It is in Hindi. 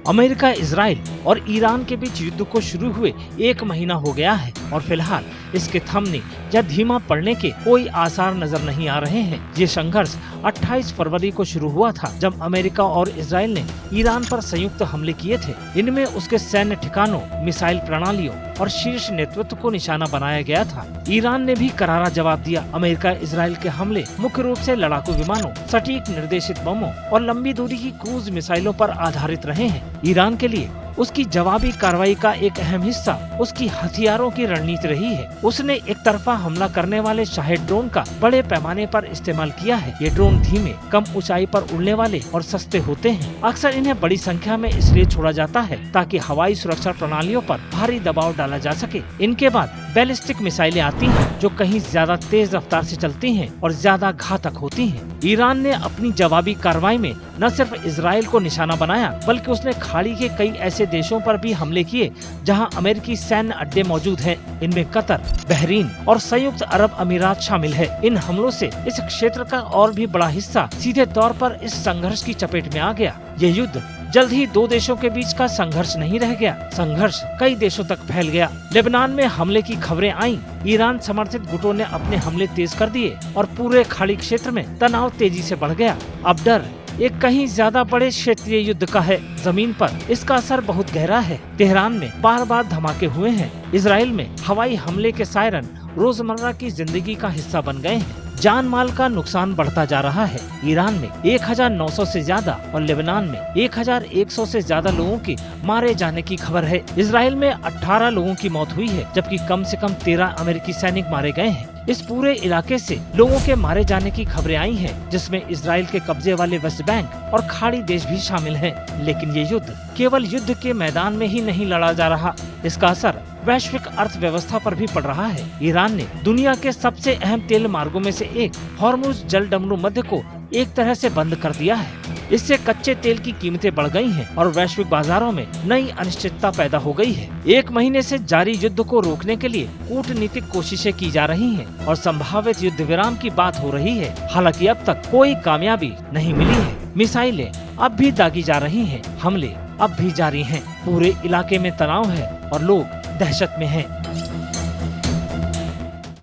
अमेरिका, इजराइल और ईरान के बीच युद्ध को शुरू हुए 1 महीना हो गया है और फिलहाल इसके थमने या धीमा पड़ने के कोई आसार नजर नहीं आ रहे हैं। ये संघर्ष 28 फरवरी को शुरू हुआ था, जब अमेरिका और इजराइल ने ईरान पर संयुक्त हमले किए थे। इनमें उसके सैन्य ठिकानों, मिसाइल प्रणालियों और शीर्ष नेतृत्व को निशाना बनाया गया था। ईरान ने भी करारा जवाब दिया। अमेरिका इजराइल के हमले मुख्य रूप से लड़ाकू विमानों, सटीक निर्देशित बमों और लंबी दूरी की क्रूज मिसाइलों पर आधारित रहे हैं। ईरान के लिए उसकी जवाबी कार्रवाई का एक अहम हिस्सा उसकी हथियारों की रणनीति रही है। उसने एक तरफा हमला करने वाले शाहेद ड्रोन का बड़े पैमाने पर इस्तेमाल किया है। ये ड्रोन धीमे, कम ऊंचाई पर उड़ने वाले और सस्ते होते हैं। अक्सर इन्हें बड़ी संख्या में इसलिए छोड़ा जाता है ताकि हवाई सुरक्षा प्रणालियों पर भारी दबाव डाला जा सके। इनके बाद बैलिस्टिक मिसाइलें आती हैं, जो कहीं ज्यादा तेज रफ्तार से चलती हैं और ज्यादा घातक होती हैं। ईरान ने अपनी जवाबी कार्रवाई में न सिर्फ इजराइल को निशाना बनाया, बल्कि उसने खाड़ी के कई ऐसे देशों पर भी हमले किए जहां अमेरिकी सैन्य अड्डे मौजूद हैं। इनमें कतर, बहरीन और संयुक्त अरब अमीरात शामिल है। इन हमलों से इस क्षेत्र का और भी बड़ा हिस्सा सीधे तौर पर इस संघर्ष की चपेट में आ गया। ये युद्ध जल्द ही 2 देशों के बीच का संघर्ष नहीं रह गया। संघर्ष कई देशों तक फैल गया। लेबनान में हमले की खबरें आईं। ईरान समर्थित गुटों ने अपने हमले तेज कर दिए और पूरे खाड़ी क्षेत्र में तनाव तेजी से बढ़ गया। अब डर एक कहीं ज्यादा बड़े क्षेत्रीय युद्ध का है। जमीन पर इसका असर बहुत गहरा है। तेहरान में बार-बार धमाके हुए हैं। इजराइल में हवाई हमले के सायरन रोजमर्रा की जिंदगी का हिस्सा बन गए हैं। जान माल का नुकसान बढ़ता जा रहा है। ईरान में 1900 से ज्यादा और लेबनान में 1100 से ज्यादा लोगों के मारे जाने की खबर है। इजराइल में 18 लोगों की मौत हुई है, जबकि कम से कम 13 अमेरिकी सैनिक मारे गए हैं। इस पूरे इलाके से लोगों के मारे जाने की खबरें आई हैं, जिसमें इजराइल के कब्जे वाले वेस्ट बैंक और खाड़ी देश भी शामिल हैं। लेकिन ये युद्ध केवल युद्ध के मैदान में ही नहीं लड़ा जा रहा, इसका असर वैश्विक अर्थव्यवस्था पर भी पड़ रहा है। ईरान ने दुनिया के सबसे अहम तेल मार्गों में से एक हॉर्मुज जलडमरू मध्य को एक तरह से बंद कर दिया है। इससे कच्चे तेल की कीमतें बढ़ गई हैं और वैश्विक बाजारों में नई अनिश्चितता पैदा हो गई है। 1 महीने से जारी युद्ध को रोकने के लिए कूटनीतिक कोशिशें की जा रही हैं और संभावित युद्ध विराम की बात हो रही है। हालांकि अब तक कोई कामयाबी नहीं मिली है। मिसाइलें अब भी दागी जा रही हैं, हमले अब भी जारी हैं। पूरे इलाके में तनाव है और लोग दहशत में हैं।